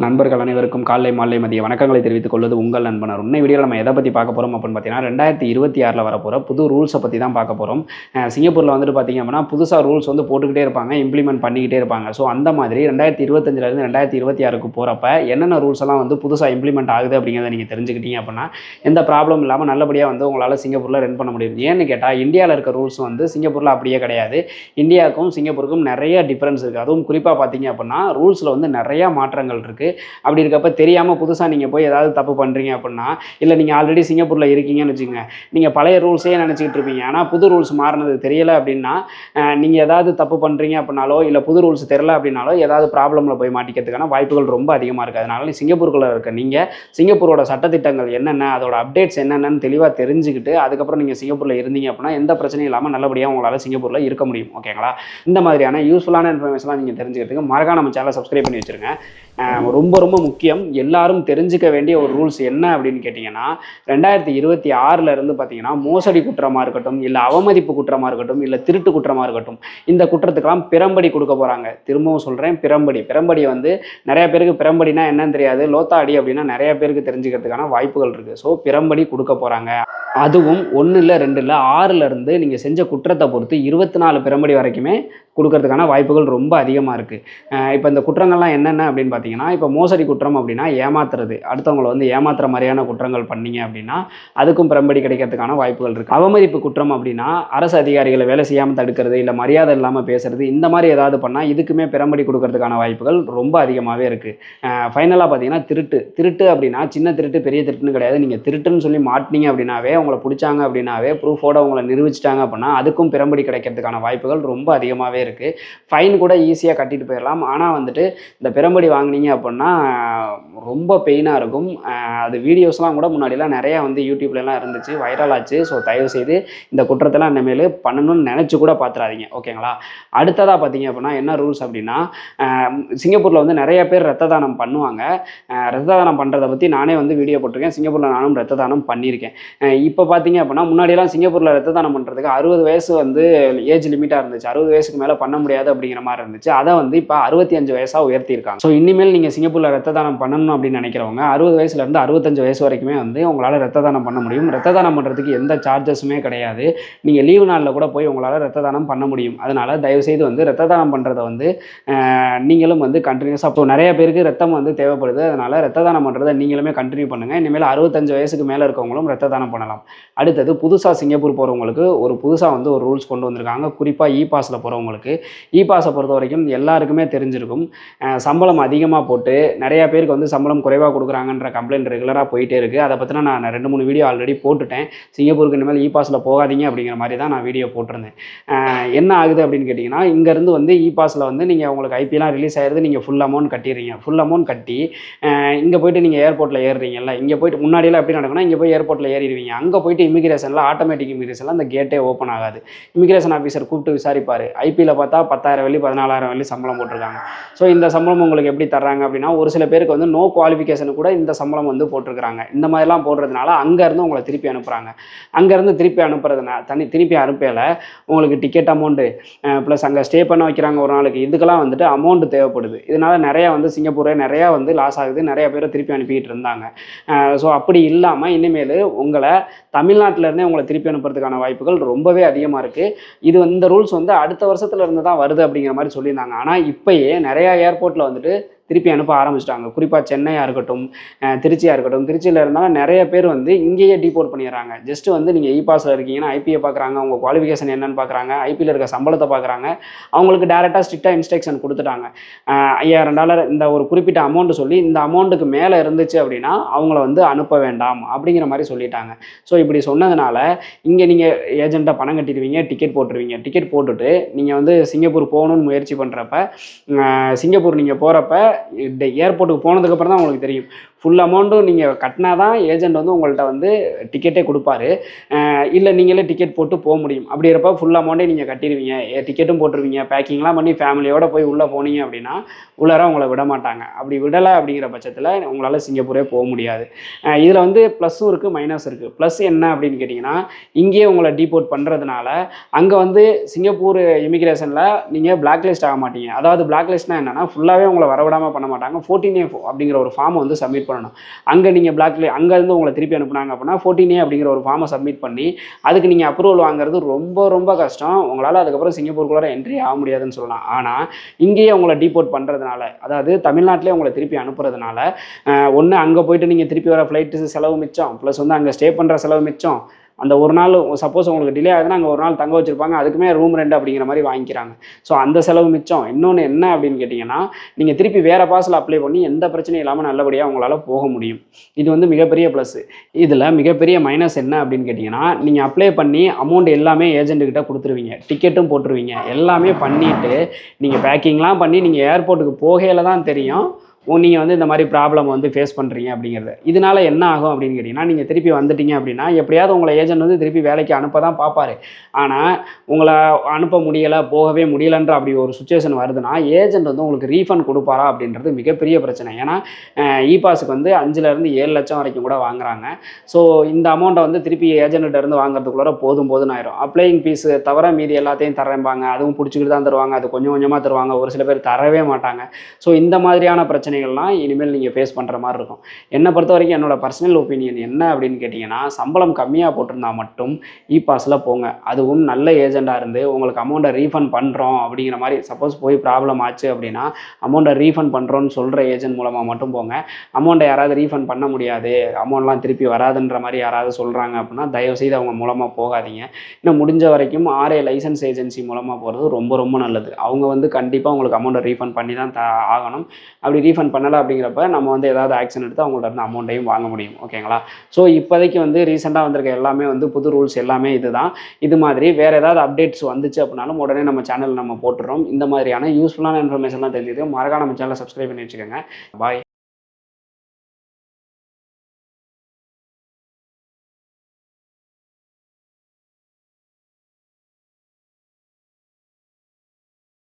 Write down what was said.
நண்பர்கள் அனைவருக்கும் காலை மாலை மதிய வணக்கங்களை தெரிவித்துக் கொள்வது உங்கள் நண்பனர். உன்னை வீடியோவில் நம்ம எதை பற்றி பார்க்க போகிறோம் அப்படின்னு பார்த்தீங்கன்னா 2026 வரப்போகிற புது ரூல்ஸை பற்றி தான் பார்க்க போகிறோம். சிங்கப்பூரில் வந்துட்டு பார்த்தீங்க அப்படின்னா புதுசாக ரூல்ஸ் வந்து போட்டுக்கிட்டே இருப்பாங்க, இம்ப்ளிமெண்ட் பண்ணிக்கிட்டே இருப்பாங்க. ஸோ அந்த மாதிரி 2025 2026 போகிறப்ப என்னென்ன ரூல்ஸ் எல்லாம் வந்து புதுசாக இம்ப்ளிமெண்ட் ஆகுது அப்படிங்கிறத நீங்கள் தெரிஞ்சுக்கிட்டீங்க அப்படின்னா எந்த ப்ராப்ளம் இல்லாமல் நல்லபடியாக வந்து உங்களால் சிங்கப்பூரில் ரன் பண்ண முடியும். ஏன்னு கேட்டால் இந்தியாவில் இருக்க ரூல்ஸ் வந்து சிங்கப்பூரில் அப்படியே கிடையாது. இந்தியாவுக்கும் சிங்கப்பூருக்கும் நிறைய டிஃப்ரென்ஸ் இருக்குது. அதுவும் குறிப்பாக பார்த்தீங்க அப்படின்னா ரூல்ஸில் வந்து நிறையா மாற்றங்கள் இருக்குது. அப்படி இருக்கப்ப தெரியாமல் புதுசாக நீங்கள் போய் ஏதாவது தப்பு பண்ணுறீங்க அப்படின்னா, இல்லை நீங்கள் ஆல்ரெடி சிங்கப்பூரில் இருக்கீங்கன்னு வச்சுக்கோங்க, நீங்கள் பழைய ரூல்ஸே நினச்சிக்கிட்டு இருப்பீங்க. ஆனால் புது ரூல்ஸ் மாறினது தெரியலை அப்படின்னா நீங்கள் ஏதாவது தப்பு பண்ணுறீங்க அப்படின்னாலோ இல்லை புது ரூல்ஸ் தெரியல அப்படின்னாலோ ஏதாவது ப்ராப்ளமில் போய் மாட்டிக்கிறதுக்கான வாய்ப்புகள் ரொம்ப அதிகமாக இருக்குது. அதனால சிங்கப்பூருக்குள்ளே இருக்க நீங்கள் சிங்கப்பூரோட சட்டத்திட்டங்கள் என்னென்ன, அதோட அப்டேட்ஸ் என்னென்னு தெளிவாக தெரிஞ்சுக்கிட்டு அதுக்கப்புறம் நீங்கள் சிங்கப்பூரில் இருந்தீங்க அப்படின்னா எந்த பிரச்சனையும் இல்லாமல் நல்லபடியாக உங்களால் சிங்கப்பூரில் இருக்க முடியும். ஓகேங்களா? இந்த மாதிரியான யூஸ்ஃபுல்லான இன்ஃபர்மேஷன்லாம் நீங்கள் தெரிஞ்சுக்கிறதுக்கு மறக்காம நம்ம சேனலை சப்ஸ்கிரைப் பண்ணி வச்சுருங்க. ரொம்ப ரொம்ப முக்கியம், எல்லாரும் தெரிஞ்சுக்க வேண்டிய ஒரு ரூல்ஸ் என்ன அப்படின்னு கேட்டிங்கன்னா 2026 இருந்து பார்த்தீங்கன்னா மோசடி குற்றமாக இருக்கட்டும், இல்லை அவமதிப்பு குற்றமாக இருக்கட்டும், இல்லை திருட்டு குற்றமாக இருக்கட்டும், இந்த குற்றத்துக்கெல்லாம் பிரம்படி கொடுக்க போகிறாங்க. திரும்பவும் சொல்கிறேன், பிரம்படி வந்து நிறைய பேருக்கு பிரம்படினா என்னன்னு தெரியாது, லோத்தாடி அப்படின்னா நிறைய பேருக்கு தெரிஞ்சுக்கிறதுக்கான வாய்ப்புகள் இருக்குது. ஸோ பிரம்படி கொடுக்க போகிறாங்க. அதுவும் 1 இல்லை 2 இல்லை 6 இருந்து நீங்கள் செஞ்ச குற்றத்தை பொறுத்து 24 பிரம்படி வரைக்குமே கொடுக்கறதுக்கான வாய்ப்புகள் ரொம்ப அதிகமாக இருக்குது. இப்போ இந்த குற்றங்கள்லாம் என்னென்ன அப்படின்னு பார்த்தீங்கன்னா, இப்போ மோசடி குற்றம் அப்படின்னா ஏமாத்துறது, அடுத்தவங்களை வந்து ஏமாத்துற மாதிரியான குற்றங்கள் பண்ணீங்க அப்படின்னா அதுக்கும் பிரம்படி கிடைக்கிறதுக்கான வாய்ப்புகள் இருக்குது. அவமதிப்பு குற்றம் அப்படின்னா அரசு அதிகாரிகளை வேலை செய்யாமல் தடுக்கிறது, இல்லை மரியாதை இல்லாமல் பேசுறது, இந்த மாதிரி ஏதாவது பண்ணால் இதுக்குமே பிரம்படி கொடுக்கறதுக்கான வாய்ப்புகள் ரொம்ப அதிகமாகவே இருக்குது. ஃபைனலாக பார்த்தீங்கன்னா திருட்டு அப்படின்னா சின்ன திருட்டு பெரிய திருட்டுன்னு கிடையாது. நீங்கள் திருட்டுன்னு சொல்லி மாட்டினீங்க அப்படின்னாவே உங்களை பிடிச்சாங்க அப்படின்னாவே ப்ரூஃபோட உங்களை நிரூபிச்சிட்டாங்க அப்படின்னா அதுக்கும் பிரம்படி கிடைக்கிறதுக்கான வாய்ப்புகள் ரொம்ப அதிகமாகவே இருக்குது. ஃபைன் கூட ஈஸியாக கட்டிட்டு போயிடலாம். ஆனால் வந்துட்டு இந்த பிரம்படி வாங்கினீங்க அப்படின்னா ரொம்ப பெயினாக இருக்கும். அது வீடியோஸ்லாம் கூட முன்னாடிலாம் நிறையா வந்து யூடியூப்லலாம் இருந்துச்சு, வைரல் ஆச்சு. ஸோ தயவுசெய்து இந்த குற்றத்தெல்லாம் இனிமேல் பண்ணணும்னு நினச்சி கூட பார்த்துறாதீங்க. ஓகேங்களா? அடுத்ததாக பார்த்தீங்க அப்படின்னா என்ன ரூல்ஸ் அப்படின்னா, சிங்கப்பூரில் வந்து நிறைய பேர் ரத்த தானம் பண்ணுவாங்க. ரத்த தானம் பண்ணுறதை பற்றி நானே வந்து வீடியோ போட்டிருக்கேன். சிங்கப்பூரில் நானும் ரத்த தானம் பண்ணியிருக்கேன். இப்போ பார்த்தீங்க அப்படின்னா முன்னாடியெல்லாம் சிங்கப்பூரில் ரத்த தானம் பண்ணுறதுக்கு 60 வயசு வந்து ஏஜ் லிமிட்டாக இருந்துச்சு. 60 வயசுக்கு மேலே பண்ண முடியாது அப்படிங்கிற மாதிரி இருந்துச்சு. அதை வந்து இப்போ 65 வயசாக உயர்த்தியிருக்காங்க. ஸோ இனிமேல் நீங்கள் சிங்கப்பூரில் ரத்த தானம் பண்ணணும் அப்படின்னு நினைக்கிறவங்க 60 வயசுலேருந்து 65 வயசு வரைக்குமே வந்து உங்களால் ரத்த தானம் பண்ண முடியும். ரத்த தானம் பண்ணுறதுக்கு எந்த சார்ஜஸுமே கிடையாது. நீங்கள் லீவு நாளில் கூட போய் உங்களால் ரத்த தானம் பண்ண முடியும். அதனால் தயவுசெய்து வந்து ரத்த தானம் பண்ணுறதை வந்து நீங்களும் வந்து கண்டினியூஸாக, இப்போ நிறைய பேருக்கு ரத்தம் வந்து தேவைப்படுது, அதனால் ரத்த தானம் பண்ணுறதை நீங்களுமே கண்டினியூ பண்ணுங்கள். இனிமேல் 65 வயசுக்கு மேலே இருக்கவங்களும் ரத்த தானம் பண்ணலாம். அடுத்தது புதுசாக சிங்கப்பூர் போகிறவங்களுக்கு புதுசாக வந்து ஒரு ரூல்ஸ் கொண்டு வந்திருக்காங்க. குறிப்பாக இ பாஸில் போகிறவங்களுக்கு. இ பாஸை பொறுத்த வரைக்கும் எல்லாருக்குமே தெரிஞ்சிருக்கும், சம்பளம் அதிகமாக போட்டு நிறையா பேருக்கு வந்து சம்பளம் குறைவாக கொடுக்குறாங்கன்ற கம்ப்ளைண்ட் ரெகுலராக போயிட்டே இருக்குது. அதை பற்றின நான் 2-3 வீடியோ ஆல்ரெடி போட்டுட்டேன். சிங்கப்பூருக்கு இனிமேல் இ பாஸில் போகாதீங்க அப்படிங்கிற மாதிரி தான் நான் வீடியோ போட்டிருந்தேன். என்ன ஆகுது அப்படின்னு கேட்டிங்கன்னா, இங்கேருந்து வந்து இ பாஸில் வந்து நீங்கள் உங்களுக்கு ஐபிலாம் ரிலீஸ் ஆகிடுது, நீங்கள் ஃபுல் அமௌண்ட் கட்டிடுறீங்க. ஃபுல் அமௌண்ட் கட்டி இங்கே போயிட்டு நீங்கள் ஏர்போர்ட்டில் ஏறுறீங்கல்ல, இங்கே போயிட்டு முன்னாடியெல்லாம் எப்படி நடக்குன்னா, இங்கே போய் ஏர்போர்ட்டில் ஏறிடுவீங்க. அங்கே போயிட்டு இமிகிரேஷனில் ஆட்டோமேட்டிக் இமிகிரேஷனில் அந்த கேட்டே ஓப்பன் ஆகாது. இமிகிரேஷன் ஆஃபீஸர் கூப்பிட்டு விசாரிப்பார். ஐபியில் பார்த்தா 10,000 வெள்ளி 14,000 வெள்ளி சம்பளம் போட்டிருக்காங்க. ஸோ இந்த சம்பளம் உங்களுக்கு எப்படி தர்றாங்க அப்படின்னா, ஒரு சில பேருக்கு வந்து நோ குவாலிஃபிகேஷன் கூட இந்த சம்பளம் வந்து போட்டிருக்கிறாங்க. இந்த மாதிரிலாம் போடுறதுனால அங்கேருந்து உங்களை திருப்பி அனுப்புகிறாங்க. அங்கேருந்து திருப்பி அனுப்புறதுனால திருப்பி அனுப்பல உங்களுக்கு டிக்கெட் அமௌண்ட்டு ப்ளஸ் அங்கே ஸ்டே பண்ண வைக்கிறாங்க ஒரு நாளைக்கு, இதுக்கெல்லாம் வந்துட்டு அமௌண்ட் தேவைப்படுது. இதனால் நிறையா வந்து சிங்கப்பூரே நிறையா வந்து லாஸ் ஆகுது. நிறைய பேரை திருப்பி அனுப்பிக்கிட்டு இருந்தாங்க. ஸோ அப்படி இல்லாமல் இனிமேல் உங்களை தமிழ்நாட்டிலேருந்தே உங்களை திருப்பி அனுப்புறதுக்கான வாய்ப்புகள் ரொம்பவே அதிகமாக இருக்குது. இந்த ரூல்ஸ் வந்து அடுத்த வருஷத்துல இருந்து தான் வருது அப்படிங்கிற மாதிரி சொல்லியிருந்தாங்க. ஆனால் இப்போயே நிறையா ஏர்போர்ட்டில் வந்துட்டு திருப்பி அனுப்ப ஆரம்பிச்சிட்டாங்க. குறிப்பாக சென்னையாக இருக்கட்டும், திருச்சியாக இருக்கட்டும். திருச்சியில் இருந்தாலும் நிறைய பேர் வந்து இங்கேயே டீபோர்ட் பண்ணிடுறாங்க. ஜஸ்ட்டு வந்து நீங்கள் இ பாஸில் இருக்கீங்கன்னா ஐபியை பார்க்குறாங்க, உங்கள் குவாலிஃபிகேஷன் என்னன்னு பார்க்குறாங்க, ஐபியில் இருக்க சம்பளத்தை பார்க்குறாங்க. அவங்களுக்கு டேரெக்டாக ஸ்ட்ரிக்டாக இன்ஸ்ட்ரக்ஷன் கொடுத்துட்டாங்க. $5,000 இந்த ஒரு குறிப்பிட்ட அமௌண்ட்டு சொல்லி இந்த அமௌண்ட்டுக்கு மேலே இருந்துச்சு அப்படின்னா அவங்கள வந்து அனுப்ப வேண்டாம் அப்படிங்கிற மாதிரி சொல்லிட்டாங்க. ஸோ இப்படி சொன்னதுனால இங்கே நீங்கள் ஏஜெண்ட்டாக பணம் கட்டிடுவீங்க, டிக்கெட் போட்டுருவீங்க. டிக்கெட் போட்டுட்டு நீங்கள் வந்து சிங்கப்பூர் போகணுன்னு முயற்சி பண்ணுறப்ப, சிங்கப்பூர் நீங்கள் போகிறப்ப ஏர்போர்ட்டுக்கு போனதுக்கப்புறம் தான் உங்களுக்கு தெரியும். ஃபுல் அமௌண்ட்டும் நீங்கள் கட்டினா தான் ஏஜெண்ட் வந்து உங்கள்கிட்ட வந்து டிக்கெட்டே கொடுப்பாரு. இல்லை நீங்களே டிக்கெட் போட்டு போக முடியும். அப்படி இருப்ப ஃபுல் அமௌண்ட்டே நீங்கள் கட்டிடுவீங்க, டிக்கெட்டும் போட்டுருவீங்க, பேக்கிங்லாம் பண்ணி ஃபேமிலியோடு போய் உள்ளே போனீங்க அப்படின்னா உள்ளார உங்களை விட மாட்டாங்க. அப்படி விடலை அப்படிங்கிற பட்சத்தில் உங்களால் சிங்கப்பூரே போக முடியாது. இதில் வந்து ப்ளஸ்ஸும் இருக்குது, மைனஸ் இருக்குது. ப்ளஸ் என்ன அப்படின்னு கேட்டிங்கன்னா, இங்கேயே உங்களை டீபோர்ட் பண்ணுறதுனால அங்கே வந்து சிங்கப்பூர் இமிகிரேஷனில் நீங்கள் பிளாக் லிஸ்ட் ஆக மாட்டீங்க. அதாவது பிளாக் லிஸ்ட்னால் என்னென்னா, ஃபுல்லாகவே உங்களை வரவிடாமல் இல்லாமல் பண்ண மாட்டாங்க. 14A அப்படிங்கிற ஒரு ஃபார்மை வந்து சப்மிட் பண்ணணும். அங்கே நீங்கள் பிளாக்ல அங்கேருந்து உங்களை திருப்பி அனுப்புனாங்க அப்படின்னா 14A அப்படிங்கிற ஒரு ஃபார்மை சப்மிட் பண்ணி அதுக்கு நீங்கள் அப்ரூவல் வாங்குறது ரொம்ப ரொம்ப கஷ்டம். உங்களால் அதுக்கப்புறம் சிங்கப்பூருக்குள்ளே என்ட்ரி ஆக முடியாதுன்னு சொல்லலாம். ஆனால் இங்கேயே உங்களை டீபோர்ட் பண்ணுறதுனால, அதாவது தமிழ்நாட்டிலே உங்களை திருப்பி அனுப்புறதுனால ஒன்று அங்கே போயிட்டு நீங்கள் திருப்பி வர ஃப்ளைட்டு செலவு மிச்சம், ப்ளஸ் வந்து அங்கே ஸ்டே பண்ணுற செலவு மிச்சம். அந்த ஒரு நாள் சப்போஸ் உங்களுக்கு டிலே ஆகுதுன்னா அங்கே ஒரு நாள் தங்க வச்சுருப்பாங்க, அதுக்குமே ரூம் ரெண்ட் அப்படிங்கிற மாதிரி வாங்கிக்கிறாங்க. ஸோ அந்த செலவு மிச்சம். இன்னொன்று என்ன அப்படின்னு கேட்டிங்கன்னா, நீங்கள் திருப்பி வேறு பாஸில் அப்ளை பண்ணி எந்த பிரச்சனையும் இல்லாமல் நல்லபடியாக உங்களால் போக முடியும். இது வந்து மிகப்பெரிய ப்ளஸ்ஸு. இதில் மிகப்பெரிய மைனஸ் என்ன அப்படின்னு கேட்டிங்கன்னா, நீங்கள் அப்ளை பண்ணி அமௌண்ட் எல்லாமே ஏஜென்ட்டுக்கிட்ட கொடுத்துருவீங்க, டிக்கெட்டும் போட்டுருவீங்க, எல்லாமே பண்ணிவிட்டு நீங்கள் பேக்கிங்லாம் பண்ணி நீங்கள் ஏர்போர்ட்டுக்கு போகையில் தான் தெரியும் நீங்கள் வந்து இந்த மாதிரி ப்ராப்ளம் வந்து ஃபேஸ் பண்ணுறீங்க அப்படிங்கிறது. இதனால் என்ன ஆகும் அப்படின்னு கேட்டிங்கன்னா, நீங்கள் திருப்பி வந்துட்டீங்க அப்படின்னா எப்படியாவது உங்களை ஏஜென்ட் வந்து திருப்பி வேலைக்கு அனுப்ப தான் பார்ப்பாரு. ஆனால் உங்களை அனுப்ப முடியலை, போகவே முடியலைன்ற அப்படி ஒரு சுச்சுவேஷன் வருதுன்னா ஏஜென்ட் வந்து உங்களுக்கு ரீஃபண்ட் கொடுப்பாரா அப்படின்றது மிகப்பெரிய பிரச்சனை. ஏன்னா இபாஸுக்கு வந்து 5,000 7 லட்சம் வரைக்கும் கூட வாங்குறாங்க. ஸோ இந்த அமௌண்ட்டை வந்து திருப்பி ஏஜென்ட்டு இருந்து வாங்குறதுக்குள்ளே போதும்னு ஆயிரும். அப்ளையிங் ஃபீஸு தவிர மீதி எல்லாத்தையும் தரேன்பாங்க, அதுவும் பிடிச்சிக்கிட்டு தான் தருவாங்க, அது கொஞ்சம் கொஞ்சமாக தருவாங்க, ஒரு சில பேர் தரவே மாட்டாங்க. ஸோ இந்த மாதிரியான பிரச்சனைகள்லாம் இனிமேல் நீங்கள் ஃபேஸ் பண்ணுற மாதிரி இருக்கும். என்னை பொறுத்த வரைக்கும் என்னோட பர்சனல் ஒப்பீனியன் என்ன அப்படின்னு கேட்டிங்கன்னா, சம்பளம் கம்மியாக போட்டிருந்தா மட்டும் இபாஸில் போங்க. அதுவும் நல்ல ஏஜெண்டாக இருந்து உங்களுக்கு அமௌண்ட்டை ரீஃபண்ட் பண்ணுறோம் அப்படிங்கிற மாதிரி, சப்போஸ் போய் ப்ராப்ளம் ஆச்சு அப்படின்னா அமௌண்ட்டை ரீஃபண்ட் பண்ணுறோன்னு சொல்கிற ஏஜென்ட் மூலமாக மட்டும் போங்க. அமௌண்ட்டை யாராவது ரீஃபண்ட் பண்ண முடியாது, அமௌண்ட்லாம் திருப்பி வராதுன்ற மாதிரி யாராவது சொல்கிறாங்க அப்படின்னா தயவுசெய்து அவங்க மூலமாக போகாதீங்க. இன்னும் முடிஞ்ச வரைக்கும் RA லைசன்ஸ் ஏஜென்சி மூலமாக போகிறது ரொம்ப ரொம்ப நல்லது. அவங்க வந்து கண்டிப்பாக உங்களுக்கு அமௌண்ட்டை ரீஃபண்ட் பண்ணி தான் ஆகணும். அப்படி ரீஃபண்ட் பண்ணலை அப்படிங்கிறப்ப நம்ம வந்து ஏதாவது ஆக்ஷன் எடுத்து அவங்கள்ட்ட இருந்து அமௌண்ட்டையும் வாங்க முடியும். ஓகேங்களா? ஸோ இப்போதைக்கு வந்து ரீசெண்டாக வந்திருக்க எல்லாமே வந்து புது ரூல்ஸ் எல்லாமே இதுதான். இது மாதிரி வேறு ஏதாவது அப்டேட்ஸ் வந்துச்சு அப்படின்னாலும் உடனே நம்ம சேனலில் நம்ம போட்டுறோம். இந்த மாதிரியான யூஸ்ஃபுல்லான இன்ஃபர்மேஷன்லாம் தெரிஞ்சுது மறக்காம நம்ம சேனலை சப்ஸ்கிரைப் பண்ணி வச்சுக்கோங்க. பாய்.